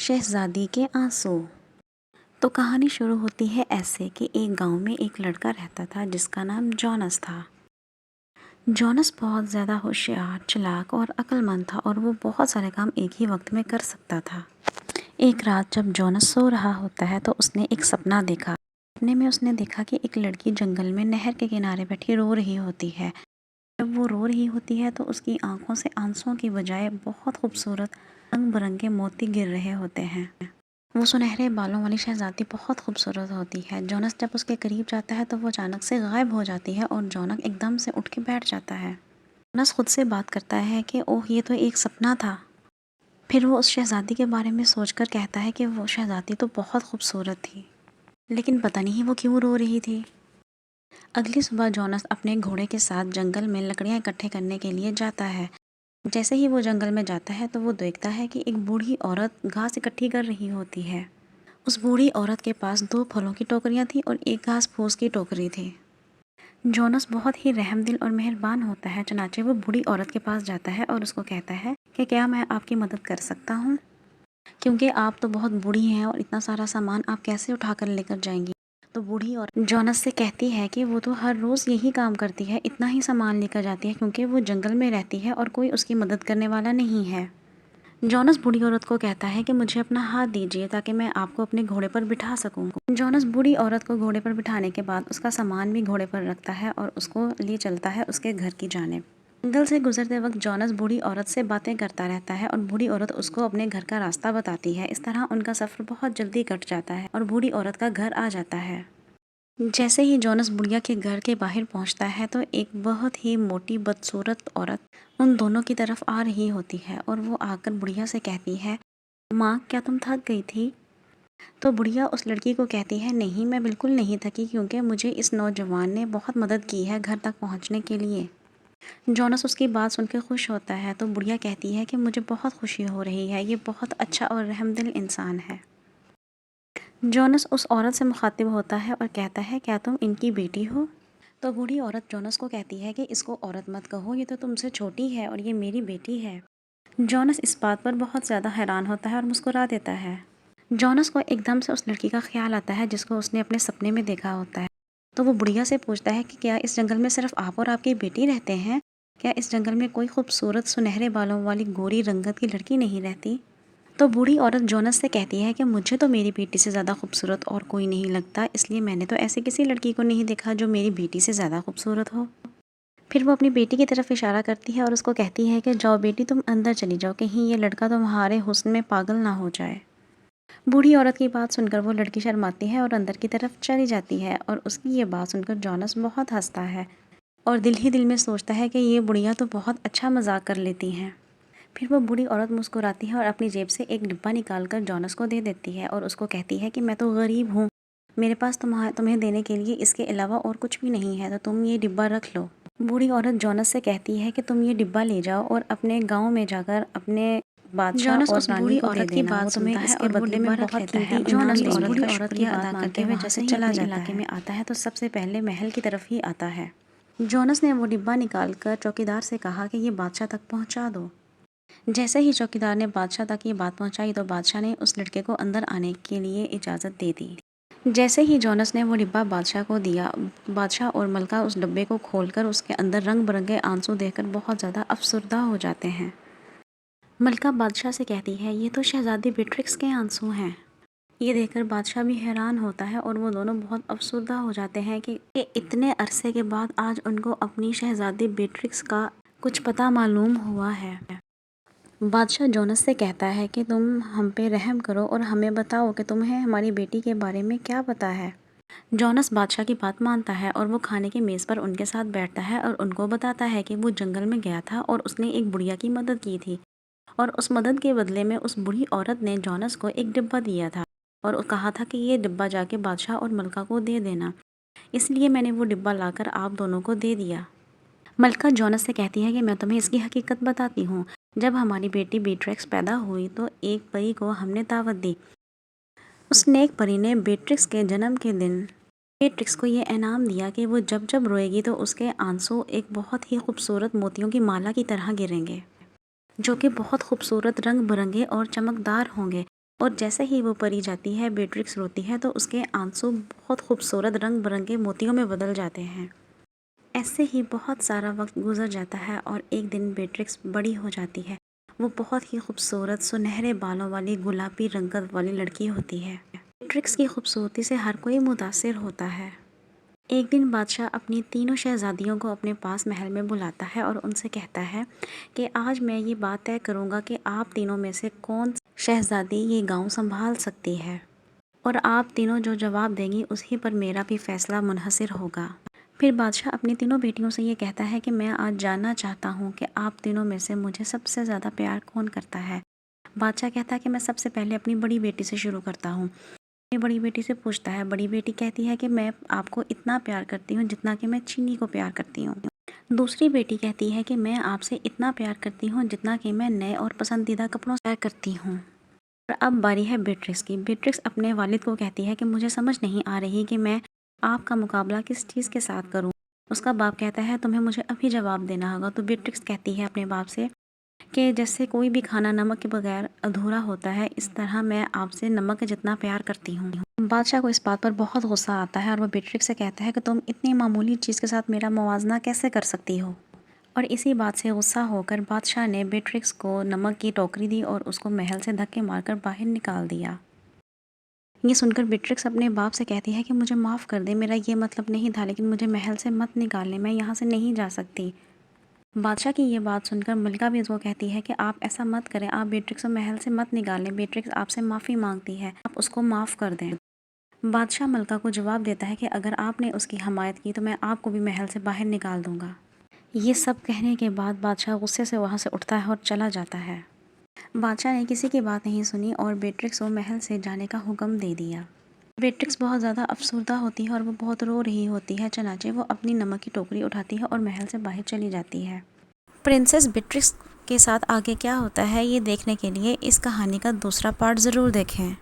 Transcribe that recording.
شہزادی کے آنسو۔ تو کہانی شروع ہوتی ہے ایسے کہ ایک گاؤں میں ایک لڑکا رہتا تھا جس کا نام جونس تھا۔ جونس بہت زیادہ ہوشیار، چلاک اور عقل مند تھا اور وہ بہت سارے کام ایک ہی وقت میں کر سکتا تھا۔ ایک رات جب جونس سو رہا ہوتا ہے تو اس نے ایک سپنا دیکھا۔ سپنے میں اس نے دیکھا کہ ایک لڑکی جنگل میں نہر کے کنارے بیٹھی رو رہی ہوتی ہے۔ جب وہ رو رہی ہوتی ہے تو اس کی آنکھوں سے آنسوؤں کی بجائے بہت خوبصورت رنگ برنگے موتی گر رہے ہوتے ہیں۔ وہ سنہرے بالوں والی شہزادی بہت خوبصورت ہوتی ہے۔ جونس جب اس کے قریب جاتا ہے تو وہ اچانک سے غائب ہو جاتی ہے اور جونس ایک دم سے اٹھ کے بیٹھ جاتا ہے۔ جونس خود سے بات کرتا ہے کہ اوہ یہ تو ایک سپنا تھا۔ پھر وہ اس شہزادی کے بارے میں سوچ کر کہتا ہے کہ وہ شہزادی تو بہت خوبصورت تھی، لیکن پتہ نہیں وہ کیوں رو رہی تھی۔ اگلی صبح جونس اپنے گھوڑے کے ساتھ جنگل میں لکڑیاں اکٹھے کرنے کے لیے جاتا ہے۔ جیسے ہی وہ جنگل میں جاتا ہے تو وہ دیکھتا ہے کہ ایک بوڑھی عورت گھاس اکٹھی کر رہی ہوتی ہے۔ اس بوڑھی عورت کے پاس 2 پھلوں کی ٹوکریاں تھیں اور ایک گھاس پھوس کی ٹوکری تھی۔ جونس بہت ہی رحم دل اور مہربان ہوتا ہے، چنانچہ وہ بوڑھی عورت کے پاس جاتا ہے اور اس کو کہتا ہے کہ کیا میں آپ کی مدد کر سکتا ہوں، کیونکہ آپ تو بہت بوڑھی ہیں اور اتنا سارا سامان آپ کیسے اٹھا کر لے کر جائیں گی۔ تو بوڑھی عورت جونس سے کہتی ہے کہ وہ تو ہر روز یہی کام کرتی ہے، اتنا ہی سامان لے کر جاتی ہے کیونکہ وہ جنگل میں رہتی ہے اور کوئی اس کی مدد کرنے والا نہیں ہے۔ جونس بوڑھی عورت کو کہتا ہے کہ مجھے اپنا ہاتھ دیجیے تاکہ میں آپ کو اپنے گھوڑے پر بٹھا سکوں۔ جونس بوڑھی عورت کو گھوڑے پر بٹھانے کے بعد اس کا سامان بھی گھوڑے پر رکھتا ہے اور اس کو لیے چلتا ہے اس کے گھر کی جانب۔ جنگل سے گزرتے وقت جونس بوڑھی عورت سے باتیں کرتا رہتا ہے اور بوڑھی عورت اس کو اپنے گھر کا راستہ بتاتی ہے۔ اس طرح ان کا سفر بہت جلدی کٹ جاتا ہے اور بوڑھی عورت کا گھر آ جاتا ہے۔ جیسے ہی جونس بڑھیا کے گھر کے باہر پہنچتا ہے تو ایک بہت ہی موٹی بدصورت عورت ان دونوں کی طرف آ رہی ہوتی ہے اور وہ آ کر بڑھیا سے کہتی ہے، ماں کیا تم تھک گئی تھی؟ تو بڑھیا اس لڑکی کو کہتی ہے، نہیں میں بالکل نہیں تھکی کیونکہ مجھے اس نوجوان نے بہت مدد کی ہے گھر تک پہنچنے کے لیے۔ جونس اس کی بات سن کے خوش ہوتا ہے تو بڑھیا کہتی ہے کہ مجھے بہت خوشی ہو رہی ہے، یہ بہت اچھا اور رحم دل انسان ہے۔ جونس اس عورت سے مخاطب ہوتا ہے اور کہتا ہے، کیا تم ان کی بیٹی ہو؟ تو بوڑھی عورت جونس کو کہتی ہے کہ اس کو عورت مت کہو، یہ تو تم سے چھوٹی ہے اور یہ میری بیٹی ہے۔ جونس اس بات پر بہت زیادہ حیران ہوتا ہے اور مسکرا دیتا ہے۔ جونس کو ایک دم سے اس لڑکی کا خیال آتا ہے جس کو اس نے اپنے سپنے میں دیکھا ہوتا ہے۔ تو وہ بڑھیا سے پوچھتا ہے کہ کیا اس جنگل میں صرف آپ اور آپ کی بیٹی رہتے ہیں؟ کیا اس جنگل میں کوئی خوبصورت سنہرے بالوں والی گوری رنگت کی لڑکی نہیں رہتی؟ تو بوڑھی عورت جونس سے کہتی ہے کہ مجھے تو میری بیٹی سے زیادہ خوبصورت اور کوئی نہیں لگتا، اس لیے میں نے تو ایسی کسی لڑکی کو نہیں دیکھا جو میری بیٹی سے زیادہ خوبصورت ہو۔ پھر وہ اپنی بیٹی کی طرف اشارہ کرتی ہے اور اس کو کہتی ہے کہ جاؤ بیٹی تم اندر چلی جاؤ، کہیں یہ لڑکا تمہارے حسن میں پاگل نہ ہو جائے۔ بوڑھی عورت کی بات سن کر وہ لڑکی شرماتی ہے اور اندر کی طرف چلی جاتی ہے اور اس کی یہ بات سن کر جونس بہت ہنستا ہے اور دل ہی دل میں سوچتا ہے کہ یہ بڑھیا تو بہت اچھا مذاق کر لیتی ہیں۔ پھر وہ بوڑھی عورت مسکراتی ہے اور اپنی جیب سے ایک ڈبہ نکال کر جونس کو دے دیتی ہے اور اس کو کہتی ہے کہ میں تو غریب ہوں، میرے پاس تمہیں دینے کے لیے اس کے علاوہ اور کچھ بھی نہیں ہے، تو تم یہ ڈبہ رکھ لو۔ بوڑھی عورت جونس سے کہتی ہے کہ تم یہ ڈبہ لے جاؤ اور اپنے گاؤں میں جا کر اپنے بادشاہ اور رانی کو دے دینا، وہ تمہیں اس کے بدلے میں بہت قیمتی انعام دیں گے۔ بوڑھی عورت کی بات مانتے ہوئے جیسے چلا جاتا ہے، علاقے میں آتا ہے تو سب سے پہلے محل کی طرف ہی آتا ہے۔ جونس نے وہ ڈبہ نکال کر چوکیدار سے کہا کہ یہ بادشاہ تک پہنچا دو۔ جیسے ہی چوکیدار نے بادشاہ تک یہ بات پہنچائی تو بادشاہ نے اس لڑکے کو اندر آنے کے لیے اجازت دے دی۔ جیسے ہی جونس نے وہ ڈبہ بادشاہ کو دیا، بادشاہ اور ملکہ اس ڈبے کو کھول کر اس کے اندر رنگ برنگے آنسو دیکھ کر بہت زیادہ افسردہ ہو جاتے ہیں۔ ملکہ بادشاہ سے کہتی ہے، یہ تو شہزادی بیٹرکس کے آنسو ہیں۔ یہ دیکھ کر بادشاہ بھی حیران ہوتا ہے اور وہ دونوں بہت افسردہ ہو جاتے ہیں کہ اتنے عرصے کے بعد آج ان کو اپنی شہزادی بیٹرکس کا کچھ پتہ معلوم ہوا ہے۔ بادشاہ جونس سے کہتا ہے کہ تم ہم پہ رحم کرو اور ہمیں بتاؤ کہ تمہیں ہماری بیٹی کے بارے میں کیا پتہ ہے۔ جونس بادشاہ کی بات مانتا ہے اور وہ کھانے کی میز پر ان کے ساتھ بیٹھتا ہے اور ان کو بتاتا ہے کہ وہ جنگل میں گیا تھا اور اس نے ایک بڑھیا کی مدد کی تھی اور اس مدد کے بدلے میں اس بوڑھی عورت نے جونس کو ایک ڈبہ دیا تھا اور کہا تھا کہ یہ ڈبہ جا کے بادشاہ اور ملکہ کو دے دینا، اس لیے میں نے وہ ڈبہ لا کر آپ دونوں کو دے دیا۔ ملکہ جونس سے کہتی ہے کہ میں تمہیں اس کی حقیقت بتاتی ہوں۔ جب ہماری بیٹی بیٹرکس پیدا ہوئی تو ایک پری کو ہم نے دعوت دی۔ اس نیک پری نے بیٹرکس کے جنم کے دن بیٹرکس کو یہ انعام دیا کہ وہ جب جب روئے گی تو اس کے آنسو ایک بہت ہی خوبصورت موتیوں کی مالا کی طرح گریں گے، جو کہ بہت خوبصورت رنگ برنگے اور چمکدار ہوں گے، اور جیسے ہی وہ پری جاتی ہے بیٹرکس روتی ہے تو اس کے آنسو بہت خوبصورت رنگ برنگے موتیوں میں بدل جاتے ہیں۔ ایسے ہی بہت سارا وقت گزر جاتا ہے اور ایک دن بیٹرکس بڑی ہو جاتی ہے۔ وہ بہت ہی خوبصورت سنہرے بالوں والی گلابی رنگت والی لڑکی ہوتی ہے۔ بیٹرکس کی خوبصورتی سے ہر کوئی متاثر ہوتا ہے۔ ایک دن بادشاہ اپنی تینوں شہزادیوں کو اپنے پاس محل میں بلاتا ہے اور ان سے کہتا ہے کہ آج میں یہ بات طے کروں گا کہ آپ تینوں میں سے کون شہزادی یہ گاؤں سنبھال سکتی ہے، اور آپ تینوں جو جواب دیں گی اسی پر میرا بھی فیصلہ منحصر ہوگا۔ پھر بادشاہ اپنی تینوں بیٹیوں سے یہ کہتا ہے کہ میں آج جاننا چاہتا ہوں کہ آپ تینوں میں سے مجھے سب سے زیادہ پیار کون کرتا ہے۔ بادشاہ کہتا ہے کہ میں سب سے پہلے اپنی بڑی بیٹی سے شروع کرتا ہوں۔ اپنی بڑی بیٹی سے پوچھتا ہے، بڑی بیٹی کہتی ہے کہ میں آپ کو اتنا پیار کرتی ہوں جتنا کہ میں چینی کو پیار کرتی ہوں۔ دوسری بیٹی کہتی ہے کہ میں آپ سے اتنا پیار کرتی ہوں جتنا کہ میں نئے اور پسندیدہ کپڑوں سے پیار کرتی ہوں۔ اور اب باری ہے بیٹرکس کی۔ بیٹرکس اپنے والد کو کہتی ہے کہ مجھے سمجھ نہیں آ رہی کہ میں آپ کا مقابلہ کس چیز کے ساتھ کروں۔ اس کا باپ کہتا ہے تمہیں مجھے ابھی جواب دینا ہوگا۔ تو بیٹرکس کہتی ہے اپنے باپ سے کہ جیسے کوئی بھی کھانا نمک کے بغیر ادھورا ہوتا ہے، اس طرح میں آپ سے نمک کے جتنا پیار کرتی ہوں۔ بادشاہ کو اس بات پر بہت غصہ آتا ہے اور وہ بیٹرکس سے کہتا ہے کہ تم اتنی معمولی چیز کے ساتھ میرا موازنہ کیسے کر سکتی ہو؟ اور اسی بات سے غصہ ہو کر بادشاہ نے بیٹرکس کو نمک کی ٹوکری دی اور اس کو محل سے دھکے مار کر باہر نکال دیا۔ یہ سن کر بیٹرکس اپنے باپ سے کہتی ہے کہ مجھے معاف کر دے، میرا یہ مطلب نہیں تھا، لیکن مجھے محل سے مت نکالنے، میں یہاں سے نہیں جا سکتی۔ بادشاہ کی یہ بات سن کر ملکہ بھی اس کو کہتی ہے کہ آپ ایسا مت کریں، آپ بیٹرکس کو محل سے مت نکالیں، بیٹرکس آپ سے معافی مانگتی ہے، آپ اس کو معاف کر دیں۔ بادشاہ ملکہ کو جواب دیتا ہے کہ اگر آپ نے اس کی حمایت کی تو میں آپ کو بھی محل سے باہر نکال دوں گا۔ یہ سب کہنے کے بعد بادشاہ غصے سے وہاں سے اٹھتا ہے اور چلا جاتا ہے۔ بادشاہ نے کسی کی بات نہیں سنی اور بیٹرکس کو محل سے جانے کا حکم دے دیا۔ بیٹرکس بہت زیادہ افسردہ ہوتی ہے اور وہ بہت رو رہی ہوتی ہے، چنانچہ وہ اپنی نمک کی ٹوکری اٹھاتی ہے اور محل سے باہر چلی جاتی ہے۔ پرنسس بیٹرکس کے ساتھ آگے کیا ہوتا ہے یہ دیکھنے کے لیے اس کہانی کا دوسرا پارٹ ضرور دیکھیں۔